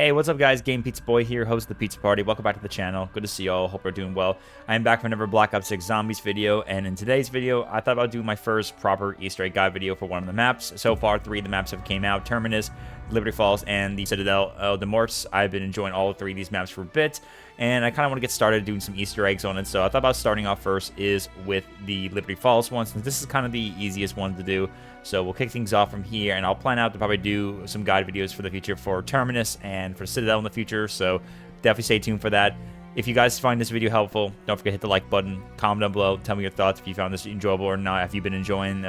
Hey, what's up guys? Game Pizza Boy here, host of the Pizza Party. Welcome back to the channel. Good to see y'all. Hope you're doing well. I am back for another Black Ops 6 Zombies video, and in today's video, I thought about doing my first proper Easter egg guide video for one of the maps. So far, 3 of the maps have came out: Terminus, Liberty Falls, and the Citadel de Morts. I've been enjoying all 3 of these maps for a bit, and I kind of want to get started doing some Easter eggs on it. So I thought about starting off first is with the Liberty Falls one, since this is kind of the easiest one to do. So we'll kick things off from here, and I'll plan out to probably do some guide videos for the future for Terminus and for Citadel in the future, so definitely stay tuned for that. If you guys find this video helpful, don't forget to hit the like button, comment down below, tell me your thoughts if you found this enjoyable or not, if you've been enjoying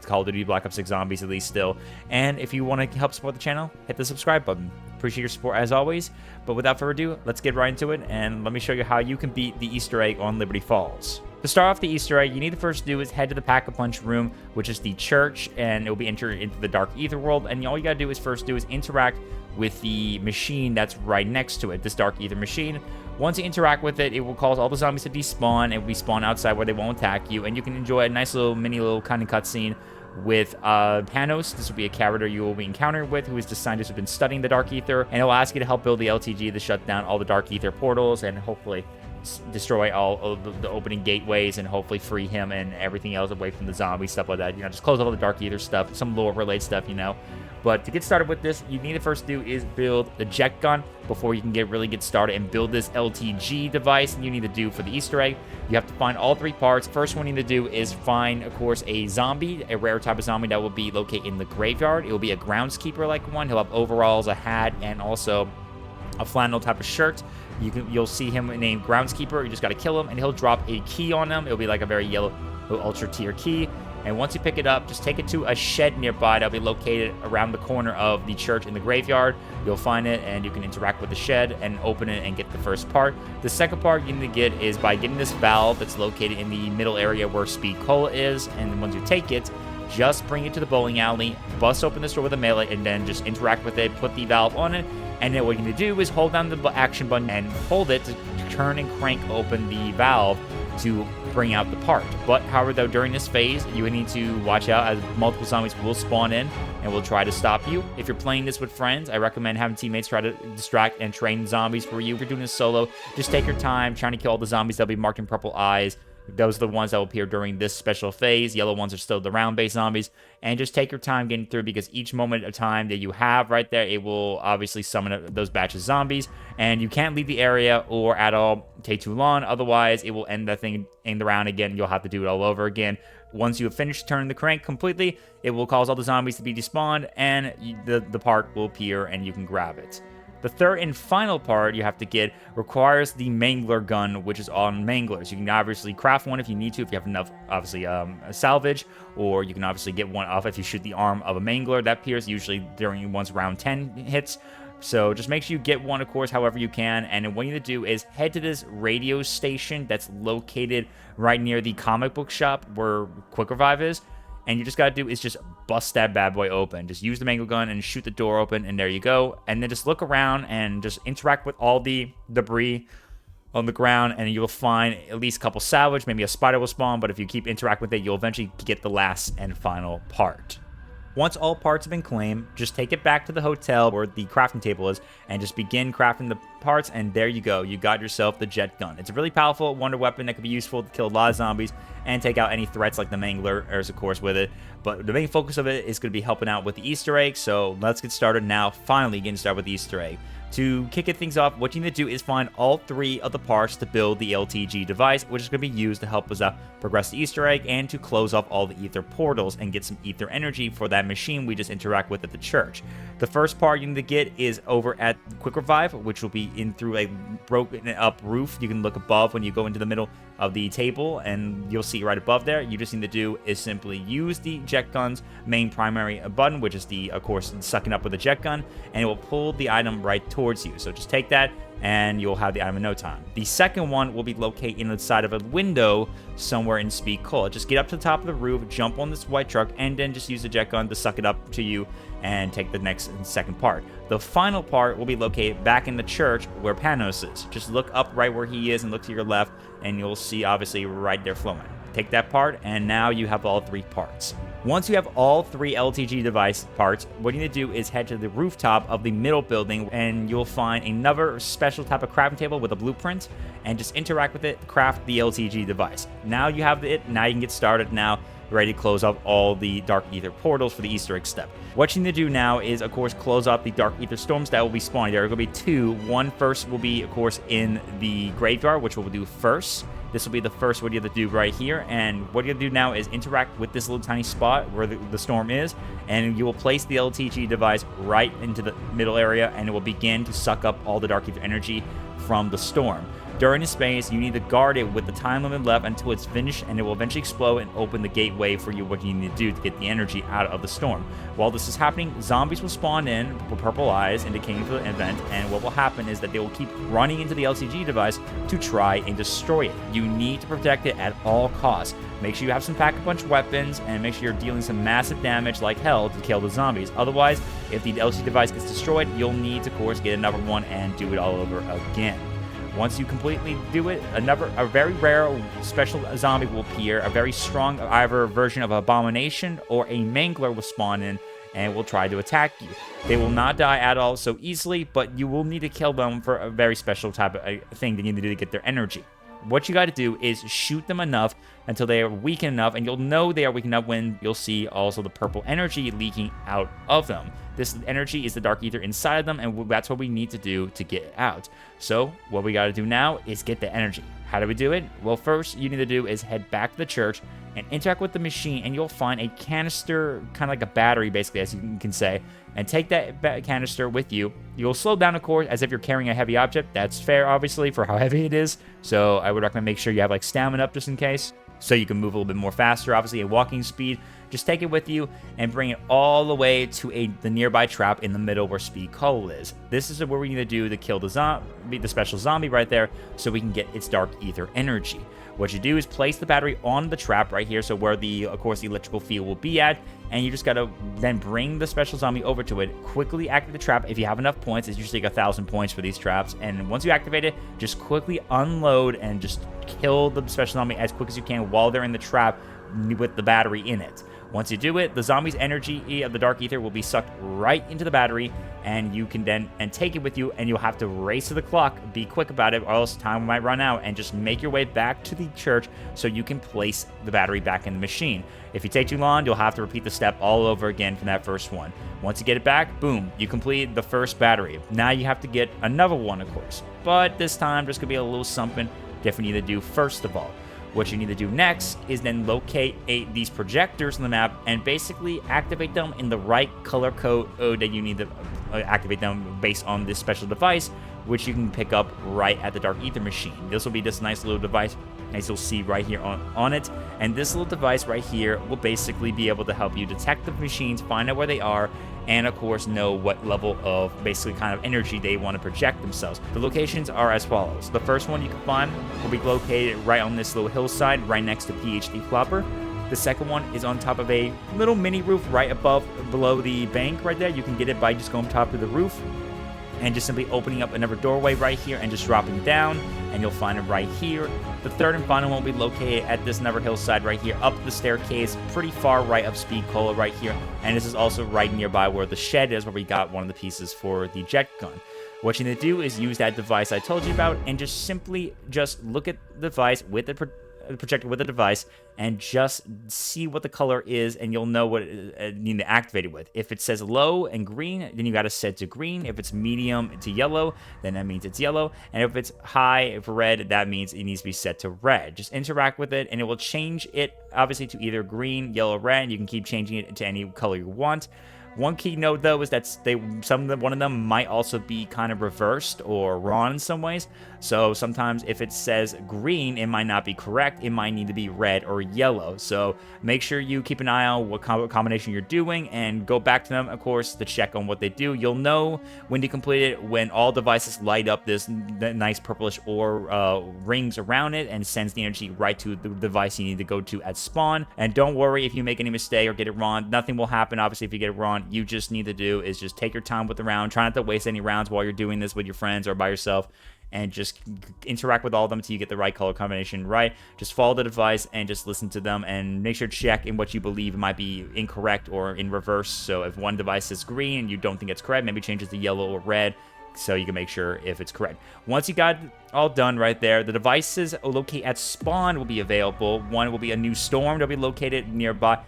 Call of Duty Black Ops 6 Zombies at least still. And if you want to help support the channel, hit the subscribe button. Appreciate your support as always, but without further ado, let's get right into it, and let me show you how you can beat the Easter egg on Liberty Falls. To start off the Easter egg, you need to first do is head to the Pack-a-Punch room, which is the church, and it will be entered into the Dark Aether world, and all you gotta do is first do is interact with the machine that's right next to it, this Dark Aether machine. Once you interact with it, it will cause all the zombies to despawn, and will be spawned outside where they won't attack you, and you can enjoy a nice little kind of cutscene with Panos. This will be a character you will be encountering with, who is the scientist who's been studying the Dark Aether, and it will ask you to help build the LTG to shut down all the Dark Aether portals, and hopefully destroy all of the opening gateways, and hopefully free him and everything else away from the zombie stuff like that. You know, just close all the Dark Aether stuff, some lore related stuff, you know. But to get started with this, you need to first do is build the jet gun before you can really get started and build this LTG device. And you need to do for the Easter egg, you have to find all 3 parts. First one you need to do is find, of course, a zombie, a rare type of zombie that will be located in the graveyard. It will be a groundskeeper like one. He'll have overalls, a hat, and also a flannel type of shirt. You'll see him named Groundskeeper. You just got to kill him, and he'll drop a key on him. It'll be like a very yellow ultra tier key. And once you pick it up, just take it to a shed nearby that'll be located around the corner of the church in the graveyard. You'll find it, and you can interact with the shed and open it and get the first part. The second part you need to get is by getting this valve that's located in the middle area where Speed Cola is. And once you take it, just bring it to the bowling alley, bust open this door with a melee, and then just interact with it, put the valve on it, and then what you need to do is hold down the action button and hold it to turn and crank open the valve to bring out the part. But however, though, during this phase, you need to watch out as multiple zombies will spawn in and will try to stop you. If you're playing this with friends, I recommend having teammates try to distract and train zombies for you. If you're doing this solo, just take your time trying to kill all the zombies that'll be marked in purple eyes. Those are the ones that will appear during this special phase. Yellow ones are still the round-based zombies. And just take your time getting through, because each moment of time that you have right there, it will obviously summon those batches of zombies. And you can't leave the area or at all take too long. Otherwise, it will end that thing in the round again. You'll have to do it all over again. Once you have finished turning the crank completely, it will cause all the zombies to be despawned, and the part will appear, and you can grab it. The third and final part you have to get requires the Mangler gun, which is on Manglers. You can obviously craft one if you need to, if you have enough, obviously, salvage, or you can obviously get one off if you shoot the arm of a Mangler. That appears usually during once round 10 hits. So just make sure you get one, of course, however you can. And then what you need to do is head to this radio station that's located right near the comic book shop where Quick Revive is. And you just got to do is just bust that bad boy open. Just use the mango gun and shoot the door open, and there you go. And then just look around and just interact with all the debris on the ground, and you'll find at least a couple salvage. Maybe a spider will spawn, but if you keep interacting with it, you'll eventually get the last and final part. Once all parts have been claimed, just take it back to the hotel where the crafting table is and just begin crafting the parts, and there you go. You got yourself the jet gun. It's a really powerful wonder weapon that can be useful to kill a lot of zombies and take out any threats like the Manglers, of course, with it. But the main focus of it is going to be helping out with the Easter egg, so let's get started now. Finally getting started with the Easter egg. To kick things off, what you need to do is find all 3 of the parts to build the LTG device, which is going to be used to help us progress the Easter egg and to close off all the ether portals and get some ether energy for that machine we just interact with at the church. The first part you need to get is over at Quick Revive, which will be in through a broken up roof. You can look above when you go into the middle of the table, and you'll see right above there. You just need to do is simply use the jet gun's main primary button, which is the, of course, sucking up with the jet gun, and it will pull the item right towards you. So just take that, and you'll have the item in no time. The second one will be located inside of a window somewhere in Speed Cola. Just get up to the top of the roof, jump on this white truck, and then just use the jet gun to suck it up to you and take the next and second part. The final part will be located back in the church where Panos is. Just look up right where he is and look to your left, and you'll see obviously right there flowing. Take that part, and now you have all 3 parts. Once you have all 3 LTG device parts, what you need to do is head to the rooftop of the middle building, and you'll find another special type of crafting table with a blueprint, and just interact with it, craft the LTG device. Now you have it, now you can get started now, ready to close up all the Dark Aether portals for the Easter egg step. What you need to do now is, of course, close up the Dark Aether storms that will be spawning. There are going to be 2. One first will be, of course, in the graveyard, which we'll do first. This will be the first what you have to do right here, and what you have to do now is interact with this little tiny spot where the storm is, and you will place the LTG device right into the middle area, and it will begin to suck up all the Dark Aether energy from the storm. During this phase, you need to guard it with the time limit left until it's finished, and it will eventually explode and open the gateway for you, what you need to do to get the energy out of the storm. While this is happening, zombies will spawn in with purple eyes indicating for the event, and what will happen is that they will keep running into the LTG device to try and destroy it. You need to protect it at all costs. Make sure you have some pack-a-punch weapons, and make sure you're dealing some massive damage like hell to kill the zombies. Otherwise, if the LTG device gets destroyed, you'll need to, of course, get another one and do it all over again. Once you completely do it, a very rare special zombie will appear. A very strong either version of Abomination or a Mangler will spawn in and will try to attack you. They will not die at all so easily, but you will need to kill them for a very special type of thing they need to do to get their energy. What you got to do is shoot them enough until they are weak enough, and you'll know they are weak enough when you'll see also the purple energy leaking out of them. This energy is the Dark Aether inside of them, and that's what we need to do to get it out. So what we got to do now is get the energy. How do we do it? Well, first you need to do is head back to the church and interact with the machine, and you'll find a canister, kind of like a battery basically, as you can say, and take that canister with you. You'll slow down, of course, as if you're carrying a heavy object. That's fair, obviously, for how heavy it is, so I would recommend make sure you have like stamina up just in case, so you can move a little bit more faster, obviously at walking speed. Just take it with you and bring it all the way to the nearby trap in the middle where Speed Coal is. This is what we need to do to kill the special zombie right there, so we can get its Dark Aether energy. What you do is place the battery on the trap right here, so where of course, the electrical field will be at, and you just gotta then bring the special zombie over to it. Quickly activate the trap. If you have enough points, it's usually like 1,000 points for these traps, and once you activate it, just quickly unload and just kill the special zombie as quick as you can while they're in the trap with the battery in it. Once you do it, the zombie's energy of the Dark Aether will be sucked right into the battery, and you can then take it with you, and you'll have to race to the clock. Be quick about it, or else time might run out, and just make your way back to the church so you can place the battery back in the machine. If you take too long, you'll have to repeat the step all over again from that first one. Once you get it back, boom, you completed the first battery. Now you have to get another one, of course, but this time there's gonna be a little something different you need to do first of all. What you need to do next is then locate these projectors on the map and basically activate them in the right color code that you need to activate them based on this special device, which you can pick up right at the Dark Aether machine. This will be this nice little device, as you'll see right here on it. And this little device right here will basically be able to help you detect the machines, find out where they are, and of course know what level of basically kind of energy they want to project themselves. The locations are as follows. The first one you can find will be located right on this little hillside right next to PhD Flopper. The second one is on top of a little mini roof right below the bank right there. You can get it by just going top of the roof and just simply opening up another doorway right here and just dropping down, and you'll find it right here. The third and final one will be located at this another hillside right here, up the staircase, pretty far right of Speed Cola right here, and this is also right nearby where the shed is, where we got one of the pieces for the jet gun. What you need to do is use that device I told you about, and just simply look at the device with the projector with the device and just see what the color is, and you'll know what you need to activate it with. If it says low and green, then you got to set to green. If it's medium to yellow, then that means it's yellow. And if it's high for red, that means it needs to be set to red. Just interact with it, and it will change it obviously to either green, yellow, red. You can keep changing it to any color you want. One key note, though, is that one of them might also be kind of reversed or wrong in some ways. So sometimes if it says green, it might not be correct. It might need to be red or yellow. So make sure you keep an eye on what combination you're doing and go back to them, of course, to check on what they do. You'll know when to complete it when all devices light up this nice purplish ore rings around it and sends the energy right to the device you need to go to at spawn. And don't worry if you make any mistake or get it wrong. Nothing will happen, obviously, if you get it wrong. spawn. You just need to do is just take your time with the round. Try not to waste any rounds while you're doing this with your friends or by yourself, and just interact with all of them until you get the right color combination right. Just follow the device and just listen to them, and make sure to check in what you believe might be incorrect or in reverse. So if one device is green and you don't think it's correct, maybe change it to yellow or red, so you can make sure if it's correct. Once you got all done right there, the devices located at spawn will be available. One will be a new storm that will be located nearby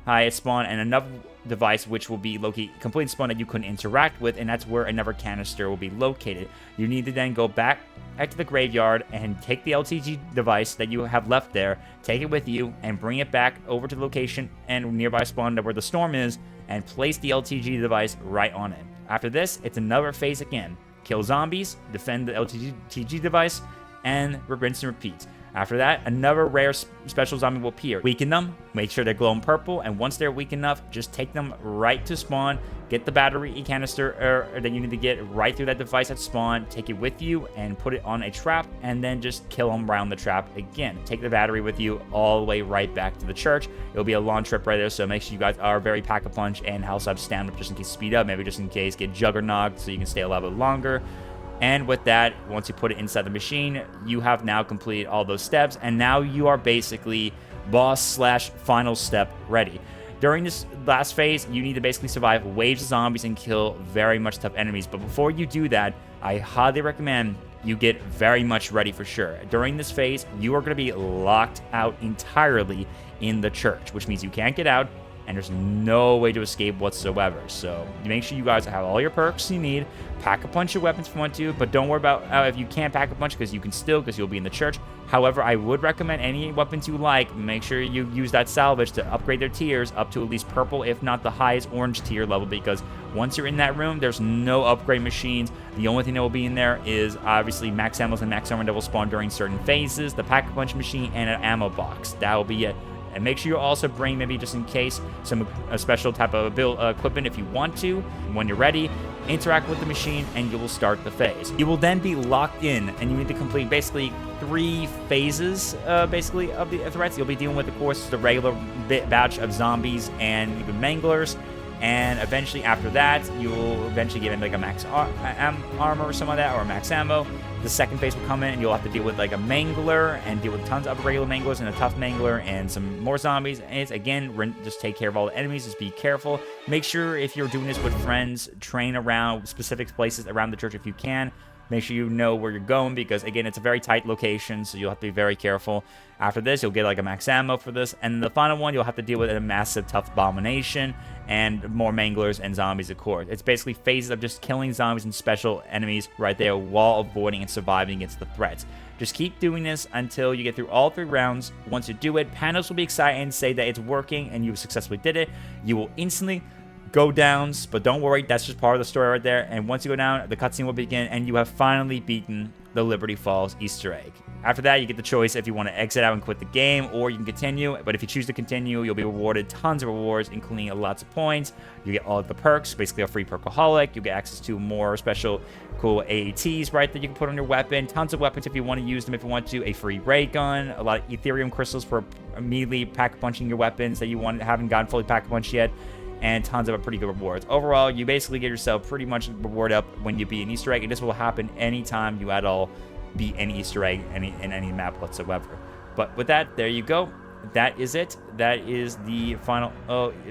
at spawn, and another device which will be located completely spawn that you couldn't interact with, and that's where another canister will be located. You need to then go back to the graveyard and take the LTG device that you have left there, take it with you, and bring it back over to the location and nearby spawn where the storm is, and place the LTG device right on it. After this, it's another phase again. Kill zombies, defend the LTG device, and rinse and repeat. After that, another rare special zombie will appear. Weaken them, make sure they're glowing purple, and once they're weak enough, just take them right to spawn, get the battery canister that you need to get right through that device at spawn, take it with you, and put it on a trap, and then just kill them around the trap again. Take the battery with you all the way right back to the church. It'll be a long trip right there, so make sure you guys are very pack-a-punch and also have stamina just in case speed up, maybe just in case get juggernaut so you can stay a little bit longer. And with that, once you put it inside the machine, you have now completed all those steps, and now you are basically boss/final step ready. During this last phase, you need to basically survive waves of zombies and kill very much tough enemies. But before you do that, I highly recommend you get very much ready for sure. During this phase, you are going to be locked out entirely in the church, which means you can't get out, and there's no way to escape whatsoever. So make sure you guys have all your perks you need. Pack a punch your weapons if you want to, but don't worry about if you can't pack a punch, because you can still, because you'll be in the church. However, I would recommend any weapons you like, make sure you use that salvage to upgrade their tiers up to at least purple, if not the highest orange tier level, because once you're in that room, there's no upgrade machines. The only thing that will be in there is obviously max ammos and max armor that will spawn during certain phases, the pack a punch machine, and an ammo box. That will be it. And make sure you also bring, maybe just in case, a special type of equipment if you want to. When you're ready, interact with the machine, and you will start the phase. You will then be locked in, and you need to complete basically 3 phases, basically, of the threats. You'll be dealing with, of course, the regular batch of zombies and even manglers. And eventually, after that, you'll eventually get in like a max armor or something like that, or a max ammo. The second phase will come in, and you'll have to deal with like a mangler and deal with tons of regular manglers and a tough mangler and some more zombies. And it's, again, just take care of all the enemies. Just be careful. Make sure if you're doing this with friends, train around specific places around the church if you can. Make sure you know where you're going, because, again, it's a very tight location, so you'll have to be very careful. After this, you'll get, like, a max ammo for this. And the final one, you'll have to deal with a massive tough abomination and more manglers and zombies, of course. It's basically phases of just killing zombies and special enemies right there while avoiding and surviving against the threats. Just keep doing this until you get through all 3 rounds. Once you do it, panels will be excited and say that it's working and you successfully did it. You will instantly go downs, but don't worry, that's just part of the story right there. And once you go down, the cutscene will begin, and you have finally beaten the Liberty Falls Easter egg. After that, you get the choice if you want to exit out and quit the game, or you can continue. But if you choose to continue, you'll be rewarded tons of rewards, including lots of points. You get all of the perks, basically a free perkaholic. You get access to more special cool AATs right that you can put on your weapon. Tons of weapons if you want to use them, if you want to. A free ray gun, a lot of Ethereum crystals for immediately pack-punching your weapons that you haven't gotten fully pack-punched yet, and tons of pretty good rewards. Overall, you basically get yourself pretty much reward up when you beat an Easter egg, and this will happen anytime you at all beat any Easter egg in any map whatsoever. But with that, there you go. That is it. That is the final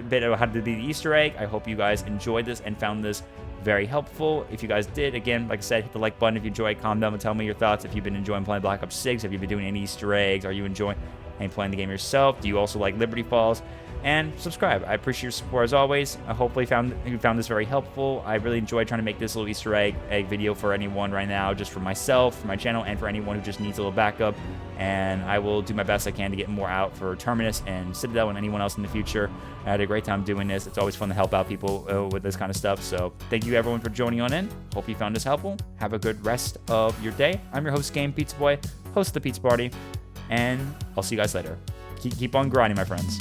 bit of how to beat the Easter egg. I hope you guys enjoyed this and found this very helpful. If you guys did, again, like I said, hit the like button if you enjoyed. Comment down and tell me your thoughts. If you've been enjoying playing Black Ops 6, have you been doing any Easter eggs? Are you enjoying playing the game yourself? Do you also like Liberty Falls? And subscribe. I appreciate your support as always. I hopefully you found this very helpful. I really enjoyed trying to make this little Easter egg video for anyone right now, just for myself, for my channel, and for anyone who just needs a little backup. And I will do my best I can to get more out for Terminus and Citadel and anyone else in the future. I had a great time doing this. It's always fun to help out people with this kind of stuff. So thank you everyone for joining on in. Hope you found this helpful. Have a good rest of your day. I'm your host, Game Pizza Boy, host of the Pizza Party, and I'll see you guys later. Keep on grinding, my friends.